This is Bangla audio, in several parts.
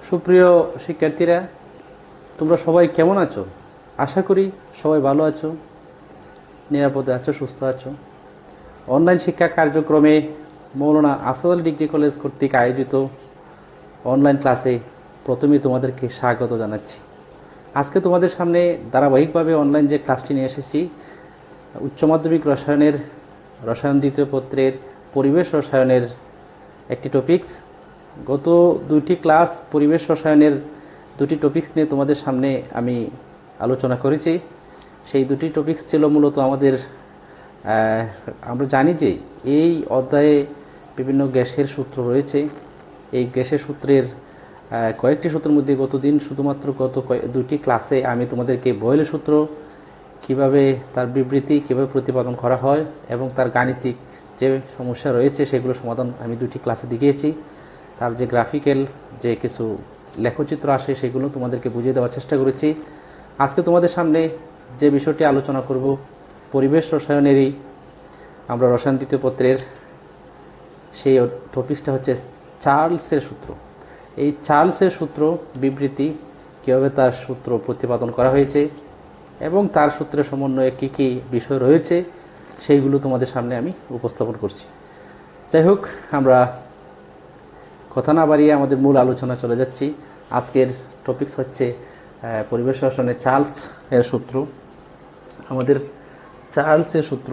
সুপ্রিয় শিক্ষার্থীরা, তোমরা সবাই কেমন আছো? আশা করি সবাই ভালো আছো, নিরাপদে আছো, সুস্থ আছো। অনলাইন শিক্ষা কার্যক্রমে মৌলানা আসাদ ডিগ্রি কলেজ কর্তৃক আয়োজিত অনলাইন ক্লাসে প্রথমেই তোমাদেরকে স্বাগত জানাচ্ছি। আজকে তোমাদের সামনে ধারাবাহিকভাবে অনলাইন যে ক্লাসটি নিয়ে এসেছি, উচ্চ মাধ্যমিক রসায়ন দ্বিতীয় পত্রের পরিবেশ রসায়নের একটি টপিকস। গত দুটি ক্লাস পরিবেশ রসায়নের দুটি টপিকস নিয়ে তোমাদের সামনে আমি আলোচনা করেছি। সেই দুটি টপিকস ছিল মূলত আমরা জানি যে এই অধ্যায়ে বিভিন্ন গ্যাসের সূত্র রয়েছে। এই গ্যাসের সূত্রের কয়েকটি সূত্রের মধ্যে শুধুমাত্র গত দুটি ক্লাসে আমি তোমাদেরকে বয়েলের সূত্র কিভাবে তার বিবৃতি কিভাবে প্রতিপাদন করা হয় এবং তার গাণিতিক যে সমস্যা রয়েছে সেগুলো সমাধান আমি দুটি ক্লাসে দেখিয়েছি। তার যে গ্রাফিক্যাল যে কিছু লেখচিত্র আসে সেগুলো তোমাদেরকে বুঝিয়ে দেওয়ার চেষ্টা করেছি। আজকে তোমাদের সামনে যে বিষয়টি আলোচনা করব, পরিবেশ রসায়নেরই আমরা রসায়ন দ্বিতীয় পত্রের সেই টপিকসটা হচ্ছে চার্লসের সূত্র। এই চার্লসের সূত্র বিবৃতি কীভাবে তার সূত্র প্রতিপাদন করা হয়েছে এবং তার সূত্রের সমন্বয়ে কী কী বিষয় রয়েছে সেইগুলো তোমাদের সামনে আমি উপস্থাপন করছি। যাই হোক, আমরা কথা না বাড়িয়ে আমাদের মূল আলোচনা চলে যাচ্ছি। আজকের টপিকস হচ্ছে পরিবেশ রসায়নের চার্লস এর সূত্র। আমাদের চার্লসের সূত্র,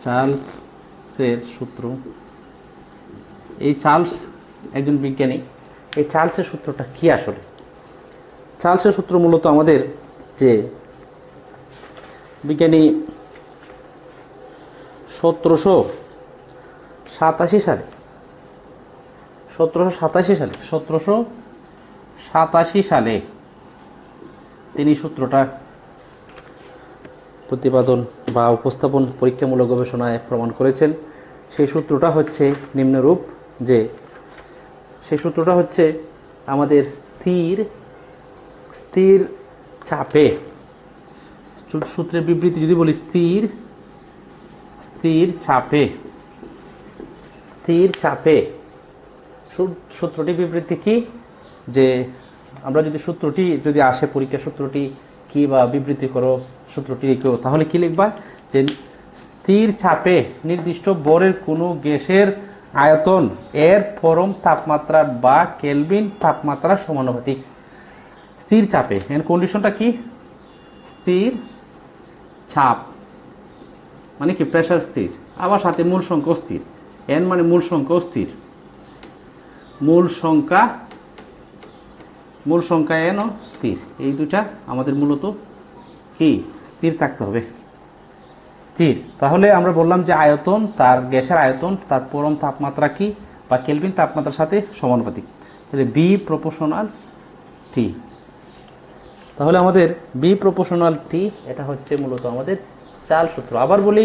চার্লসের সূত্র। এই চার্লস একজন বিজ্ঞানী। এই চার্লসের সূত্রটা কি আসলে? চার্লসের সূত্র মূলত আমাদের যে বিজ্ঞানী 1787 সালে তিনি সূত্রটা প্রতিপাদন বা উপস্থাপন পরীক্ষামূলক গবেষণায় প্রমাণ করেছেন। সেই সূত্রটা হচ্ছে নিম্নরূপ, যে সেই সূত্রটা হচ্ছে আমাদের স্থির চাপে, সূত্রের বিবৃতি যদি বলি স্থির চাপে সূত্রটি বিবৃতি কি, যে আমরা যদি আসে পরীক্ষা সূত্রটি কি বা বিবৃতি করো সূত্রটি লিখো, তাহলে কি লিখবা? যে স্থির চাপে নির্দিষ্ট ভরের কোনো গ্যাসের আয়তন এর পরম তাপমাত্রা বা কেলভিন তাপমাত্রা সমানুপাতিক। স্থির চাপে এর কন্ডিশনটা কি? স্থির চাপ মানে কি? প্রেসার স্থির, আবার সাথে মূল সংখ্যা স্থির। এন মানে মূল সংখ্যা স্থির, মূল সংখ্যা এন ও স্থির। এই দুটা আমাদের মূলত কি স্থির থাকতে হবে, স্থির। তাহলে আমরা বললাম যে আয়তন, তার গ্যাসের আয়তন তার পরম তাপমাত্রা কি বা কেলভিন তাপমাত্রার সাথে সমানুপাতিক। তাহলে বি প্রপোর্শনাল টি। তাহলে আমাদের বি প্রপোর্শনাল টি, এটা হচ্ছে মূলত আমাদের চার্লস সূত্র। আবার বলি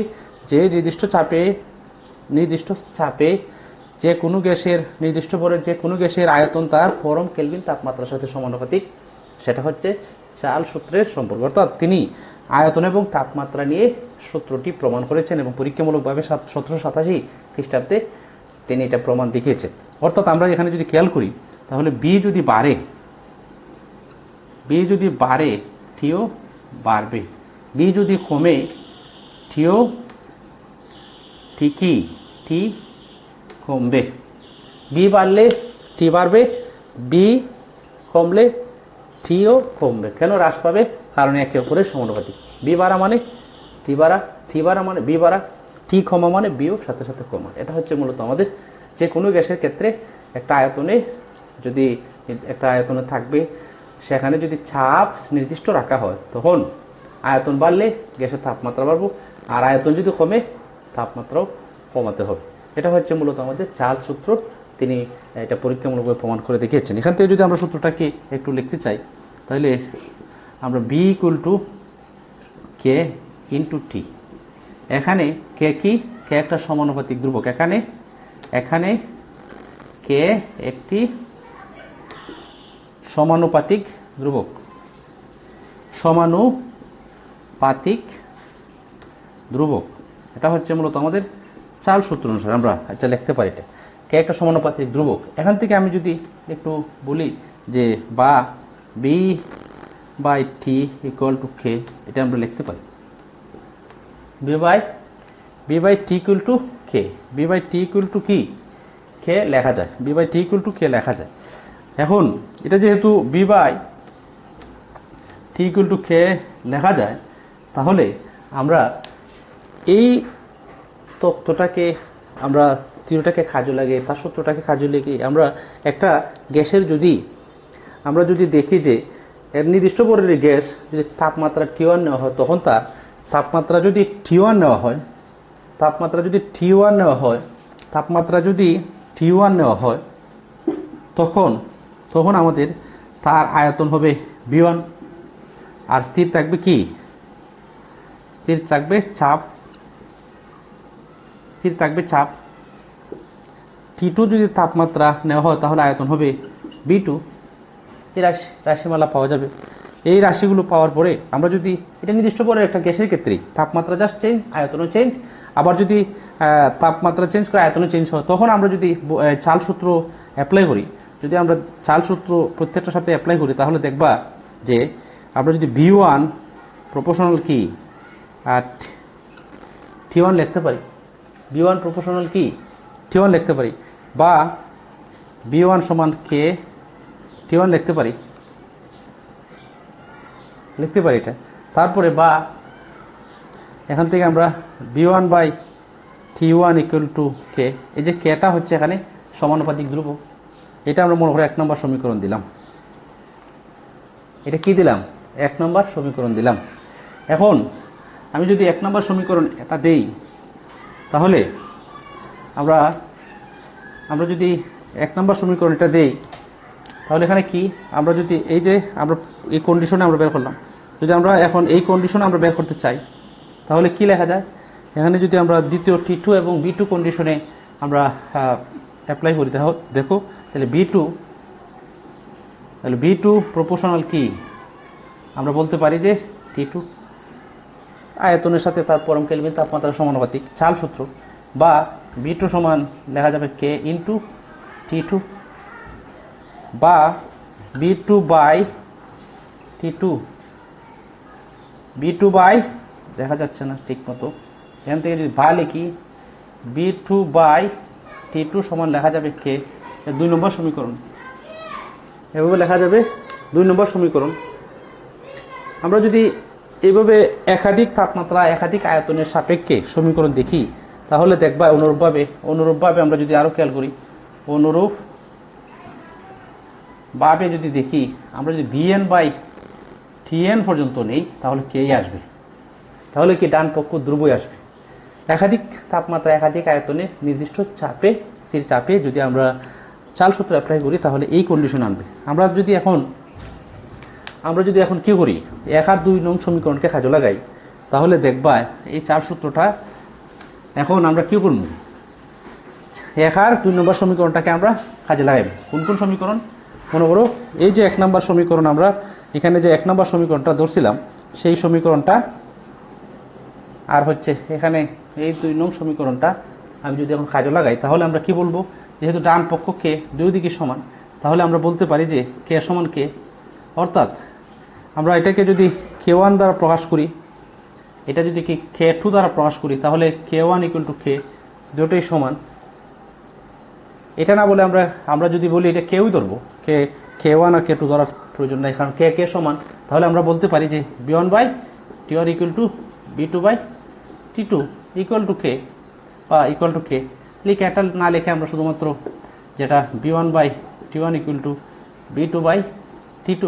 যে নির্দিষ্ট চাপে যে কোনো গ্যাসের, নির্দিষ্ট ভরের যে কোনো গ্যাসের আয়তন তার পরম কেলভিন তাপমাত্রার সাথে সমানুপাতিক, সেটা হচ্ছে চার্লস সূত্রের সম্পর্ক। অর্থাৎ তিনি আয়তন এবং তাপমাত্রা নিয়ে সূত্রটি প্রমাণ করেছেন এবং পরীক্ষামূলকভাবে 1787 খ্রিস্টাব্দে তিনি এটা প্রমাণ দেখিয়েছেন। অর্থাৎ আমরা এখানে যদি খেয়াল করি, তাহলে বি যদি বাড়ে টিও বাড়বে, বি যদি কমে টিও ঠিকই টি কমবে। বি বাড়লে টি বাড়বে, বি কমলে টিও কমবে। কেন হ্রাস পাবে? কারণ একে অপরের সমানুপাতিক। বি বাড়া মানে টি বাড়া, টি বাড়া মানে বি বাড়া, টি কমা মানে বিও সাথে সাথে কমা। এটা হচ্ছে মূলত আমাদের যে কোনো গ্যাসের ক্ষেত্রে একটা আয়তনে থাকবে, সেখানে যদি চাপ নির্দিষ্ট রাখা হয়, তখন আয়তন বাড়লে গ্যাসের তাপমাত্রা বাড়বে, আর আয়তন যদি কমে তাপমাত্রাও কমাতে হবে। এটা হচ্ছে মূলত আমাদের চার্লস সূত্র। তিনি এটা পরীক্ষামূলকভাবে প্রমাণ করে দেখিয়েছেন। এখান থেকে যদি আমরা সূত্রটাকে একটু লিখতে চাই, তাহলে আমরা B equal to K into T. এখানে কে কি? কে একটা সমানুপাতিক ধ্রুবক। এখানে কে একটি সমানুপাতিক ধ্রুবক, এটা হচ্ছে মূলত আমাদের চাল সূত্র অনুসারে আমরা আচ্ছা লিখতে পারি এটা কে একটা সমানুপাতিক ধ্রুবক। এখান থেকে আমি যদি একটু বলি যে বা B by T equal to K, এটা আমরা লিখতে পারি B by T equal to K. B by T equal to কি কে লেখা যায়, B by T equal to K লেখা যায়। এখন এটা যেহেতু B by T equal to K লেখা যায়, তাহলে আমরা এই তত্ত্বটাকে আমরা তীরটাকে কাজে লাগে, তার সূত্রটাকে কাজে লেগে আমরা একটা গ্যাসের আমরা যদি দেখি যে এর নির্দিষ্ট পরিমাণের গ্যাস যদি তাপমাত্রা T1 নেওয়া হয়, তখন তার তাপমাত্রা যদি T1 নেওয়া হয়, তখন আমাদের তার আয়তন হবে V1 আর স্থির থাকবে কি, স্থির থাকবে চাপ। T2 যদি তাপমাত্রা নেওয়া হয় তাহলে আয়তন হবে V2। এই রাশিমালা পাওয়া যাবে। এই রাশিগুলো পাওয়ার পরে আমরা যদি এটা নির্দিষ্ট করে একটা গ্যাসের ক্ষেত্রে তাপমাত্রা জাস্ট চেঞ্জ, আয়তনও চেঞ্জ, আবার যদি তাপমাত্রা চেঞ্জ করে আয়তনও চেঞ্জ হয়, তখন আমরা যদি চাল সূত্র অ্যাপ্লাই করি, যদি আমরা চাল সূত্র প্রত্যেকটার সাথে অ্যাপ্লাই করি, তাহলে দেখবা যে আমরা যদি V1 প্রপোর্শনাল কি আর T1 লিখতে পারি, V1 প্রপোর্শনাল কি T1 লিখতে পারি, বা V1 সমান কে T1 লিখতে পারি এটা। তারপরে বা এখান থেকে আমরা V1 by T1 equal to কে, এই যে কেটা হচ্ছে এখানে সমানুপাতিক ধ্রুবক, এটা আমরা মনে করে 1 নম্বর সমীকরণ দিলাম। এটা কি দিলাম, 1 নম্বর সমীকরণ দিলাম। এখন আমি যদি 1 নম্বর সমীকরণ এটা দেই, তাহলে আমরা যদি 1 নম্বর সমীকরণ এটা দেই, তাহলে এখানে কি আমরা যদি এই যে আমরা এই কন্ডিশনে আমরা বের করলাম, যদি আমরা এখন এই কন্ডিশনে আমরা বের করতে চাই, তাহলে কি লেখা যায়, এখানে যদি আমরা দ্বিতীয় T2 এবং B2 কন্ডিশনে আমরা অ্যাপ্লাই করি, দেখো তাহলে B2 প্রপোর্শনাল কি, আমরা বলতে পারি যে T2 আয়তনের সাথে তার পরম কেলভিন তাপমাত্রার সমানুপাতিক, চাল সূত্র, বা B2 সমান লেখা যাবে K ইন্টু T2, বা B2 বাই দেখা যাচ্ছে না ঠিক মতো, এখান থেকে যদি বা লিখি B2 বাই T2 সমান লেখা যাবে K, 2 নম্বর সমীকরণ, এভাবে লেখা যাবে 2 নম্বর সমীকরণ। আমরা যদি এইভাবে একাধিক তাপমাত্রা একাধিক আয়তনের সাপেক্ষে সমীকরণ দেখি, তাহলে দেখবা অনুরূপভাবে আমরা যদি আরো খেয়াল করি, অনুরূপভাবে যদি দেখি, আমরা যদি Vn বাই Tn পর্যন্ত নেই, তাহলে কে আসবে, তাহলে কি ডান পক্ষ ধ্রুবই আসবে। একাধিক তাপমাত্রা একাধিক আয়তনে নির্দিষ্ট চাপে, স্থির চাপে যদি আমরা চাল সূত্র অ্যাপ্লাই করি, তাহলে এই কন্ডিশন আনবে। আমরা যদি এখন কি করি, 1 আর 2 নং সমীকরণকে কাজে লাগাই, তাহলে দেখবা এই চাল সূত্রটা এখন আমরা কি করব, 1 আর 2 নম্বর সমীকরণটাকে আমরা কাজে লাগাইব। কোন সমীকরণ, মনে করো এই যে 1 নম্বর সমীকরণ, আমরা এখানে যে 1 নম্বর সমীকরণটা ধরছিলাম, সেই সমীকরণটা আর হচ্ছে এখানে এই 2 নং সমীকরণটা আমি যদি এখন কাজে লাগাই, তাহলে আমরা কি বলবো, যেহেতু ডান পক্ষ কে দুই দিকে সমান, তাহলে আমরা বলতে পারি যে কে সমান কে, অর্থাৎ আমরা এটাকে যদি K1 দ্বারা প্রকাশ করি, এটা যদি K2 দ্বারা প্রকাশ করি, তাহলে K1 ইকুয়াল টু K, দুটোই সমান। এটা না বলে আমরা যদি বলি এটা কেউই ধরবো, K1 আর K2 ধরার প্রয়োজন নাই, কারণ কে সমান, তাহলে আমরা বলতে পারি যে V1 by T1 equal to V2 by T2 equal to K বা ইকুয়াল টু K। লিখে এটা না লিখে আমরা শুধুমাত্র যেটা V1 by T1 equal to V2 by T2,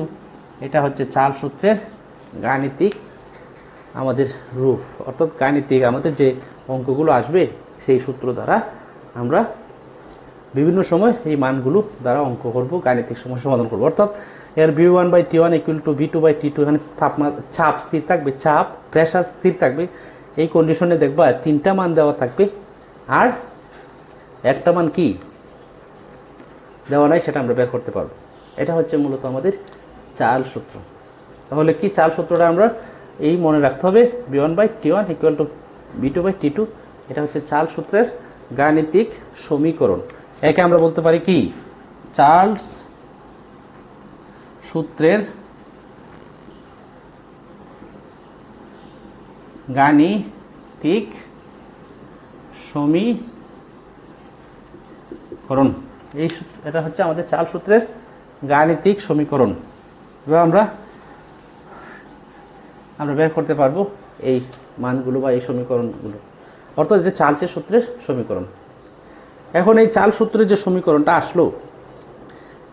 এটা হচ্ছে চাল সূত্রের গাণিতিক আমাদের রূপ, অর্থাৎ গাণিতিক আমাদের যে অঙ্কগুলো আসবে সেই সূত্র দ্বারা আমরা বিভিন্ন সময় এই মানগুলো দ্বারা অঙ্ক করব, গাণিতিক সমস্যা সমাধান করব। অর্থাৎ এর V1 by T1 equal to V2 by T2, এখানে চাপ স্থির থাকবে, চাপ প্রেসার স্থির থাকবে। এই কন্ডিশনে দেখবা 3টা মান দেওয়া থাকবে আর একটা মান কি দেওয়া নাই, সেটা আমরা বের করতে পারবো। এটা হচ্ছে মূলত আমাদের চাল সূত্র। তাহলে কি চাল সূত্রটা আমরা এই মনে রাখতে হবে, V1 by T1 equal to V2 by T2, এটা হচ্ছে চাল সূত্রের গাণিতিক সমীকরণ। একে আমরা বলতে পারি কি, চার্লস সূত্রের গাণিতিক সমীকরণ। এটা হচ্ছে আমাদের চার্লস সূত্রের গাণিতিক সমীকরণ। এবার আমরা বের করতে পারবো এই মানগুলো বা এই সমীকরণগুলো, অর্থাৎ এটা চার্লসের সূত্রের সমীকরণ। এখন এই চার্লস সূত্রের যে সমীকরণটা আসলো,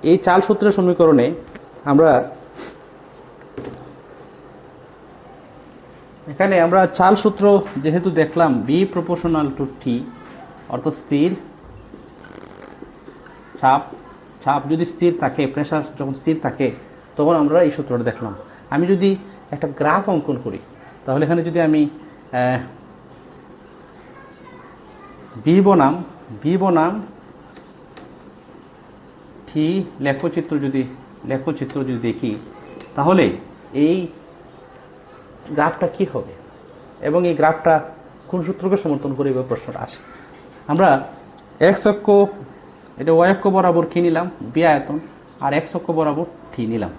এই চার্লস সূত্রের সমীকরণে আমরা এখানে চার্লস সূত্র যেহেতু দেখলাম বি প্রপোর্শনাল টু টি, অর্থাৎ স্থির চাপ যদি স্থির থাকে, প্রেসার যখন স্থির থাকে, তখন আমরা এই সূত্রটা দেখলাম। আমি যদি একটা গ্রাফ অঙ্কন করি, তাহলে এখানে যদি আমি বি বনাম টি লেখচিত্র যদি দেখি, তাহলে এই গ্রাফটা কি হবে এবং এই গ্রাফটা কোন সূত্রকে সমর্থন করে, এই প্রশ্নটা আসে। আমরা এক্স অক্ষ, এটা ওয়াই অক্ষ বরাবর কি নিলাম, বি আয়তন, আর এক্স অক্ষ বরাবর টি নিলাম।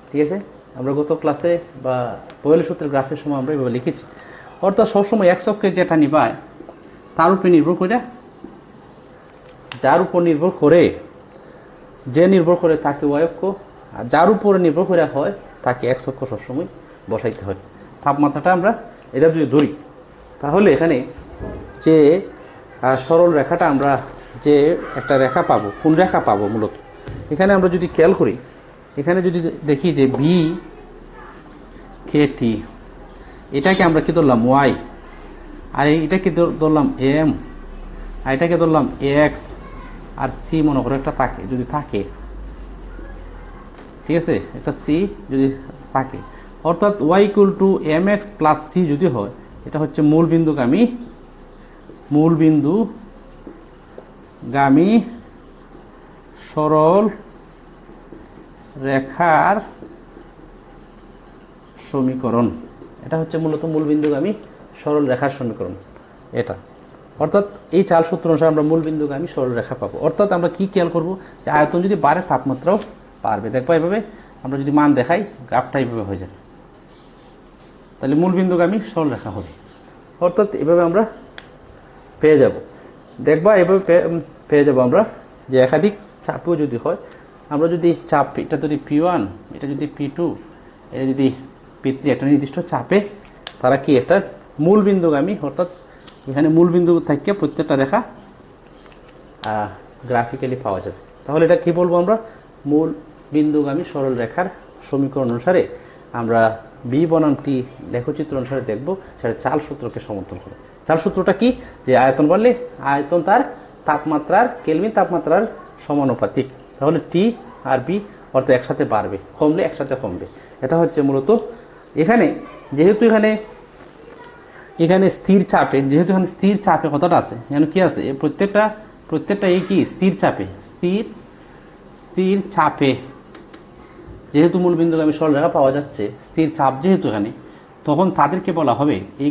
ঠিক আছে, আমরা গত ক্লাসে বা বয়েলের সূত্রের গ্রাফের সময় আমরা এভাবে লিখেছি। অর্থাৎ সবসময় এক্স অক্ষে যেটা নিবায় তার উপরে নির্ভর করে, যার উপর নির্ভর করে তাকে ওয়াই অক্ষ, আর যার উপরে নির্ভর করে হয় তাকে এক্স অক্ষ সবসময় বসাইতে হয়। তাপমাত্রাটা আমরা এটা যদি ধরি, তাহলে এখানে যে সরল রেখাটা আমরা যে একটা রেখা পাবো, কোন রেখা পাবো মূলত, এখানে আমরা যদি খেয়াল করি, এখানে যদি দেখি যে বি কে টি, এটাকে আমরা কি ধরলাম ওয়াই, আর এটাকে ধরলাম এম, আর এটাকে ধরলাম এক্স, আর সি মনে করো একটা যদি থাকে, ঠিক আছে, একটা সি যদি থাকে, অর্থাৎ Y equal to M X plus C যদি হয়, এটা হচ্ছে মূলবিন্দুগামী সরল রেখার সমীকরণ। এটা হচ্ছে মূলত মূলবিন্দুগামী সরল রেখার সমীকরণ এটা। অর্থাৎ এই চার্লস সূত্র অনুসারে আমরা মূলবিন্দুগামী সরল রেখা পাবো। অর্থাৎ আমরা কি খেয়াল করব, যে আয়তন যদি বাড়ে তাপমাত্রাও বাড়বে। দেখবো এইভাবে আমরা যদি মান দেখাই, গ্রাফটা এইভাবে হয়ে যাবে, তাহলে মূলবিন্দুগামী সরল রেখা হবে। অর্থাৎ এভাবে আমরা পেয়ে যাব, দেখবা এভাবে পেয়ে যাব আমরা, যে একাধিক চাপও যদি হয়, আমরা যদি চাপ, এটা যদি P1, এটা যদি P2, এটা যদি P3, একটা নির্দিষ্ট চাপে তারা কি একটা মূলবিন্দুগামী, অর্থাৎ এখানে মূলবিন্দু থেকে প্রত্যেকটা রেখা গ্রাফিক্যালি পাওয়া যাবে। তাহলে এটা কি বলবো আমরা, মূলবিন্দুগামী সরল রেখার সমীকরণ অনুসারে আমরা বি বনাম টি লেখচিত্র অনুসারে দেখব, সেটা চার্লস সূত্রকে সমর্থন করে। চার্লস সূত্রটা কি, যে আয়তন বাড়লে আয়তন তার তাপমাত্রার, কেলভিন তাপমাত্রার সমানুপাতিক, তাহলে টি আর বি অর্থাৎ একসাথে বাড়বে, কমলে একসাথে কমবে। এটা হচ্ছে মূলত এখানে, যেহেতু এখানে স্থির চাপে কথাটা আছে, এখানে কি আছে, প্রত্যেকটা এই কি স্থির চাপে যেহেতু মূলবিন্দুগামী সরল রেখা পাওয়া যাচ্ছে, স্থির চাপ যেহেতু এখানে, তখন তাদেরকে বলা হবে, এই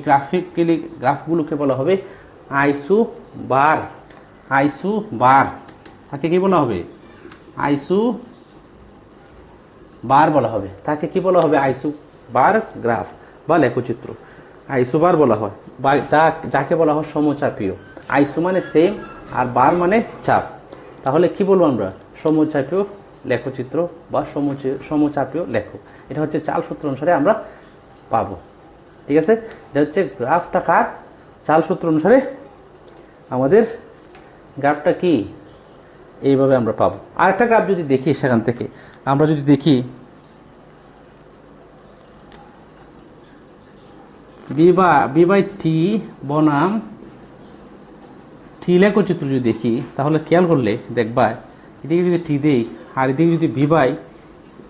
গ্রাফগুলোকে বলা হবে আইসোবার। তাকে কি বলা হবে, আইসোবার বলা হবে। তাকে কি বলা হবে, আইসোবার গ্রাফ বা লেখচিত্র, আইসোবার বলা হয়, বা যাকে বলা হয় সমচাপীয়। আইসো মানে সেম, আর বার মানে চাপ। তাহলে কি বলবো আমরা, সমচাপীয় লেখচিত্র বা সমচাপীয় লেখ। এটা হচ্ছে চার্লস সূত্র অনুসারে আমরা পাবো। ঠিক আছে, এটা হচ্ছে গ্রাফটা কার, চার্লস সূত্র অনুসারে আমাদের গ্রাফটা কি, এইভাবে আমরা পাবো। আরেকটা গ্রাফ যদি দেখি, সেখান থেকে আমরা যদি দেখি বি বাই টি বনাম টি লেখচিত্র যদি দেখি, তাহলে খেয়াল করলে দেখবা, এদিকে যদি টি দেই আর এদিকে যদি বি বাই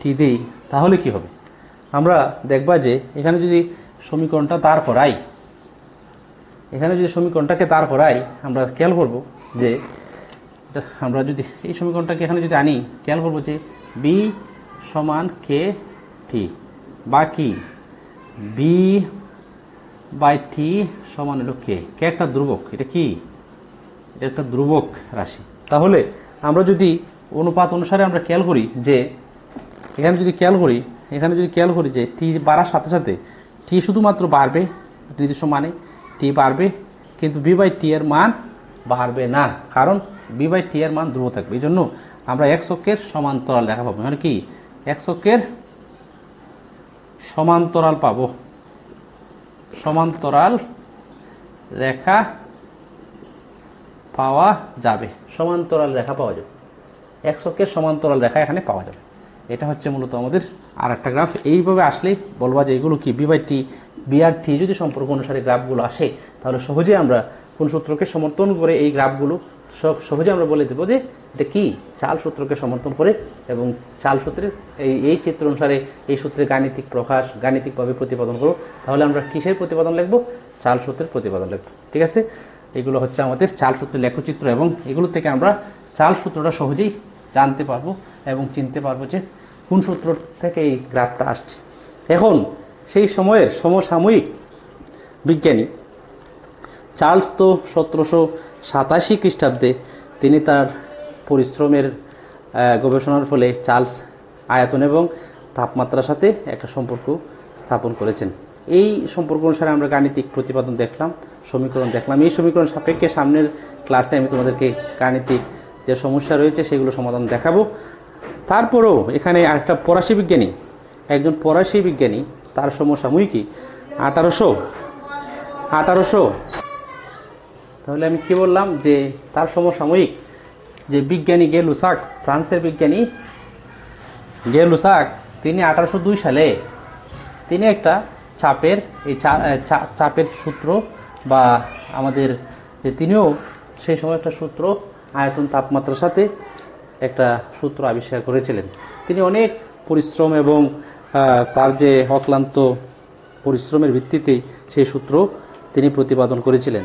টি দেই, তাহলে কি হবে, আমরা দেখবা যে এখানে যদি সমীকরণটা দাঁড় করাই, আমরা খেয়াল করব যে আমরা যদি এই সমীকরণটাকে এখানে যদি আনি, খেয়াল করব যে বি সমান কে টি, বা কি বি বাই টি সমান হলো কে। কে একটা ধ্রুবক, এটা কি, এটা একটা ধ্রুবক রাশি। তাহলে আমরা যদি অনুপাত অনুসারে আমরা খেয়াল করি যে এখানে যদি খেয়াল করি যে টি বাড়ার সাথে সাথে টি শুধুমাত্র বাড়বে নির্দিষ্ট মানে, টি বাড়বে, কিন্তু বি বাই টি এর মান বাড়বে না, কারণ বি বাই টি এর মান ধ্রুব থাকবে। এই জন্য আমরা এক্স অক্ষের সমান্তরাল রেখা পাবো। মানে কি, এক্স অক্ষের সমান্তরাল পাবো, সমান্তরাল রেখা পাওয়া যাবে, সমান্তরাল রেখা পাওয়া যাবে, এক্স অক্ষের সমান্তরাল রেখা এখানে পাওয়া যাবে। এটা হচ্ছে মূলত আমাদের আর একটা গ্রাফ। এইভাবে আসলে বলবা যে এগুলো কি বি বাই টি, বি আর টি যদি সম্পর্ক অনুসারে গ্রাফগুলো আসে, তাহলে সহজে আমরা কোন সূত্রকে সমর্থন করে এই গ্রাফগুলো সহজে আমরা বলে দেবো যে এটা কি চাল সূত্রকে সমর্থন করে, এবং চাল সূত্রের এই চিত্র অনুসারে এই সূত্রের গাণিতিক প্রকাশ, গাণিতিকভাবে প্রতিপাদন করো, তাহলে আমরা কিসের প্রতিপাদন লিখবো, চাল সূত্রের প্রতিপাদন লিখবো। ঠিক আছে, এগুলো হচ্ছে আমাদের চাল সূত্রের লেখচিত্র, এবং এগুলো থেকে আমরা চাল সূত্রটা সহজেই জানতে পারবো এবং চিনতে পারবো যে কোন সূত্র থেকে এই গ্রাফটা আসছে। এখন সেই সময়ের সমসাময়িক বিজ্ঞানী চার্লস তো 1787 খ্রিস্টাব্দে তিনি তার পরিশ্রমের গবেষণার ফলে চার্লস আয়তন এবং তাপমাত্রার সাথে একটা সম্পর্ক স্থাপন করেছেন। এই সম্পর্ক অনুসারে আমরা গাণিতিক প্রতিপাদন দেখলাম, সমীকরণ দেখলাম। এই সমীকরণ সাপেক্ষে সামনের ক্লাসে আমি তোমাদেরকে গাণিতিক যে সমস্যা রয়েছে সেগুলো সমাধান দেখাবো। তারপরেও এখানে আরেকটা ফরাসি বিজ্ঞানী, একজন ফরাসি বিজ্ঞানী, তার সমসাময়িকী 1800, তাহলে আমি কি বললাম যে তার সমসাময়িক যে বিজ্ঞানী গে লুসাক, ফ্রান্সের বিজ্ঞানী গে লুসাক, তিনি 1802 সালে তিনি একটা চাপের চাপের সূত্র, বা আমাদের যে তিনিও সেই সময় একটা সূত্র আয়তন তাপমাত্রার সাথে একটা সূত্র আবিষ্কার করেছিলেন। তিনি অনেক পরিশ্রম এবং তার যে অক্লান্ত পরিশ্রমের ভিত্তিতে সেই সূত্র তিনি প্রতিপাদন করেছিলেন।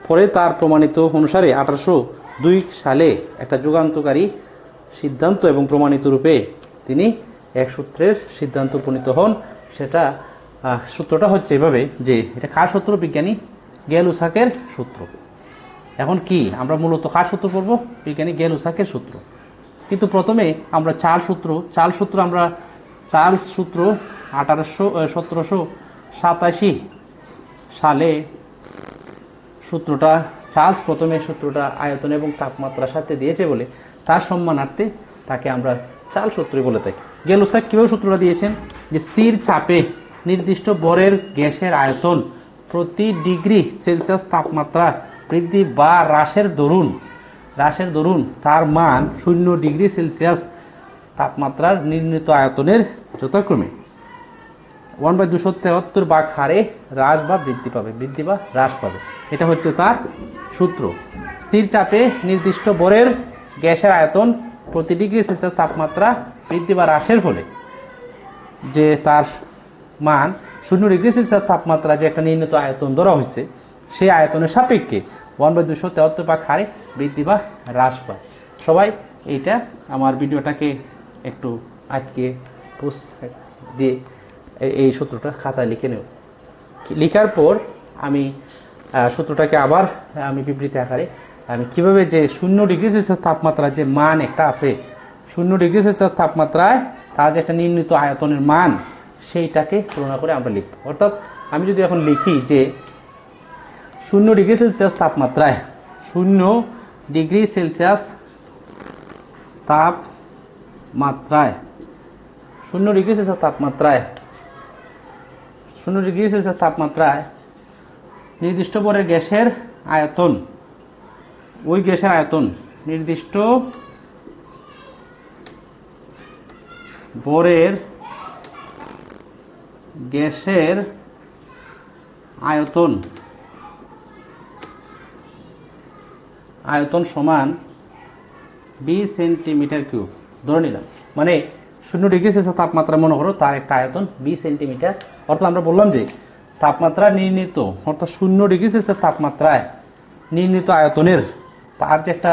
পরে তার প্রমাণিত অনুসারে 1802 সালে একটা যুগান্তকারী সিদ্ধান্ত এবং প্রমাণিত রূপে তিনি এক সূত্রের সিদ্ধান্ত উপনীত হন। সেটা সূত্রটা হচ্ছে এভাবে যে এটা কার সূত্র, বিজ্ঞানী গে লুসাকের সূত্র। এখন কি আমরা মূলত কার সূত্র পড়ব, বিজ্ঞানী গে লুসাকের সূত্র। কিন্তু প্রথমে আমরা চার্লস সূত্র আমরা চার্লস সূত্র 1787 সালে সূত্রটা চার্লস প্রথমে সূত্রটা আয়তন এবং তাপমাত্রার সাথে দিয়েছে বলে তার সম্মানার্থে তাকে আমরা চার্লস সূত্রই বলে থাকি। গে লুসাক কিভাবে সূত্রটা দিয়েছেন, যে স্থির চাপে নির্দিষ্ট ভরের গ্যাসের আয়তন প্রতি ডিগ্রি সেলসিয়াস তাপমাত্রা বৃদ্ধি বা হ্রাসের দরুন তার মান 0 ডিগ্রি সেলসিয়াস তাপমাত্রার নির্ণীত আয়তনের যথাক্রমে 1/273 ভাগ হারে হ্রাস বা বৃদ্ধি বা হ্রাস পাবে। এটা হচ্ছে তার সূত্র। স্থির চাপে নির্দিষ্ট ভরের গ্যাসের আয়তন প্রতি ডিগ্রি সেলসিয়াস তাপমাত্রা বৃদ্ধি বা হ্রাসের ফলে যে তার মান 0 ডিগ্রি সেলসিয়াস তাপমাত্রা যে একটা নির্ণীত আয়তন ধরা হয়েছে, সেই আয়তনের সাপেক্ষে 1/273 ভাগ হারে বৃদ্ধি বা হ্রাস পায়। সবাই এইটা আমার ভিডিওটাকে একটু আটকে দিয়ে এই সূত্রটা খাতায় লিখে নেব। লিখার পর আমি সূত্রটাকে আবার আমি বিবৃতি আকারে আমি কিভাবে যে 0 ডিগ্রি সেলসিয়াস তাপমাত্রা যে মান একটা আছে, 0 ডিগ্রি সেলসিয়াস তাপমাত্রায় তার যে একটা নির্ণীত আয়তনের মান, সেইটাকে তুলনা করে আমরা লিখব। অর্থাৎ আমি যদি এখন লিখি যে 0 ডিগ্রি সেলসিয়াস তাপমাত্রায় 0 ডিগ্রি সেলসিয়াস তাপমাত্রায় 0 ডিগ্রি সেলসিয়াস তাপমাত্রায় 0 ডিগ্রি সেলসিয়াস তাপমাত্রায় নির্দিষ্ট ভরের গ্যাসের আয়তন, ওই গ্যাসের আয়তন নির্দিষ্ট ভরের গ্যাসের আয়তন সমান 20 সেন্টিমিটার কিউব ধরে নিলাম। মানে 0 ডিগ্রি সেলসিয়াস তাপমাত্রা মনে করো তার একটা আয়তন 20 সেন্টিমিটার। অর্থাৎ আমরা বললাম যে তাপমাত্রা নির্ণীত, অর্থাৎ 0 ডিগ্রি সেলসিয়াস তাপমাত্রায় নির্ণীত আয়তনের তার যে একটা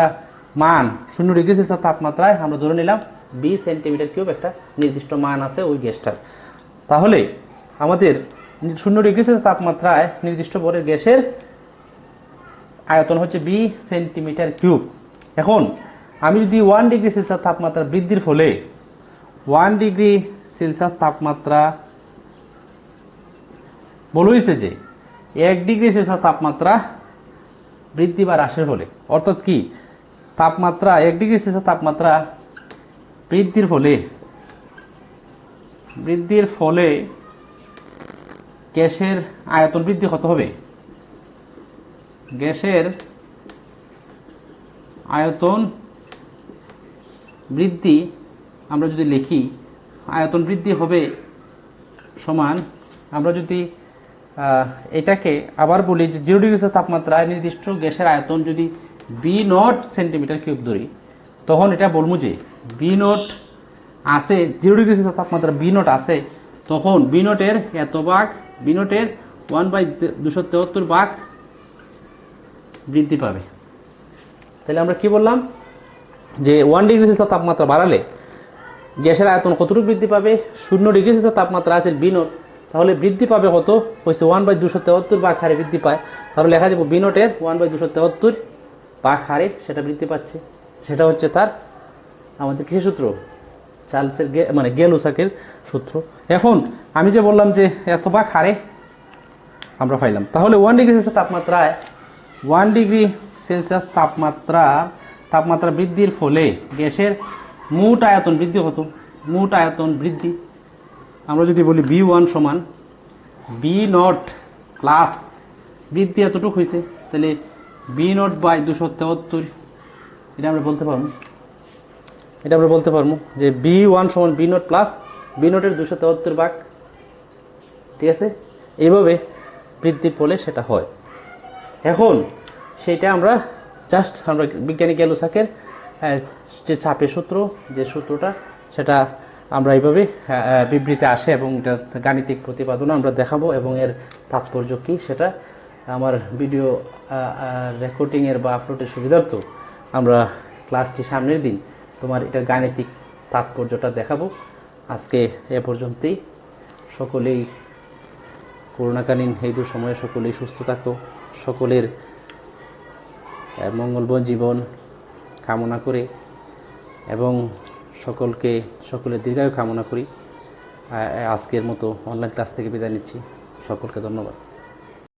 মান 0 ডিগ্রি সেলসিয়াস তাপমাত্রায় আমরা ধরে নিলাম 20 সেন্টিমিটার কিউব একটা নির্দিষ্ট মান আছে ওই গ্যাসটার। তাহলে আমাদের 0 ডিগ্রি সেলসিয়াস তাপমাত্রায় নির্দিষ্ট ভরের গ্যাসের আয়তন হচ্ছে বি সেন্টিমিটার কিউব। এখন আমি যদি 1 ডিগ্রি সেলসিয়াস তাপমাত্রা বৃদ্ধির ফলে 1 ডিগ্রি সেলসিয়াস তাপমাত্রা বলা হয়েছে যে 1 ডিগ্রি সেলসিয়াস তাপমাত্রা বৃদ্ধি বা হ্রাসের ফলে, অর্থাৎ কি তাপমাত্রা 1 ডিগ্রি সেলসিয়াস তাপমাত্রা বৃদ্ধির ফলে গ্যাসের আয়তন বৃদ্ধি কত হবে? গ্যাসের আয়তন বৃদ্ধি আমরা যদি লিখি, আয়তন বৃদ্ধি হবে সমান, আমরা যদি এটাকে আবার বলি যে 0 ডিগ্রি সেলসিয়াস তাপমাত্রায় নির্দিষ্ট গ্যাসের আয়তন যদি বি নট সেন্টিমিটার কিউব ধরি, তখন এটা বলবো যে বি নট আছে 0 ডিগ্রি সেলসিয়াস তাপমাত্রা বি নট আছে, তখন বি নটের এত ভাগ, বি নটের 1/273 ভাগ বৃদ্ধি পাবে। তাহলে আমরা কি বললাম যে 1 ডিগ্রি সেলসিয়াস তাপমাত্রা বাড়ালে গ্যাসের আয়তন কতটুকু বৃদ্ধি পাবে? 0 ডিগ্রি সেলসিয়াস তাপমাত্রা আছে বি নট, তাহলে বৃদ্ধি পাবে কত? হয়েছে 1/273 ভাগ হারে বৃদ্ধি পায়। তাহলে লেখা যাবে বি নটের 1/273 ভাগ হারে সেটা বৃদ্ধি পাচ্ছে। সেটা হচ্ছে তার আমাদের কিসের সূত্র? চার্লসের মানে গেলুসাকের সূত্র। এখন আমি যে বললাম যে এত ভাগ হারে আমরা পাইলাম, তাহলে 1 ডিগ্রি সেলসিয়াস তাপমাত্রায় 1 ডিগ্রি সেলসিয়াস তাপমাত্রা বৃদ্ধির ফলে গ্যাসের মোট আয়তন বৃদ্ধি কত? মোট আয়তন বৃদ্ধি আমরা যদি বলি B1 সমান বি নট প্লাস বৃদ্ধি এতটুকু হয়েছে, তাহলে বি নট বাই 273, এটা আমরা বলতে পারবো যে B1 সমান বি নট প্লাস বি নটের 273 ভাগ। ঠিক আছে, এইভাবে বৃদ্ধির ফলে সেটা হয়। এখন সেটা আমরা বিজ্ঞানী গ্যালুসাকের যে চাপের সূত্র, যে সূত্রটা, সেটা আমরা এইভাবে বিবৃতি আসে এবং এটা গাণিতিক প্রতিপাদন আমরা দেখাবো এবং এর তাৎপর্য কি সেটা আমার ভিডিও রেকর্ডিং এর বা আপলোডের সুবিধার্থে আমরা ক্লাসটি সামনের দিন তোমার এটার গাণিতিক তাৎপর্যটা দেখাবো। আজকে এ পর্যন্তই। সকলেই করোনাকালীন এই সময়ে সকলেই সুস্থ থাকো, সকলের মঙ্গলময় জীবন কামনা করে এবং সকলের দীর্ঘায়ু কামনা করি। আজকের মতো অনলাইন ক্লাস থেকে বিদায় নিচ্ছি। সকলকে ধন্যবাদ।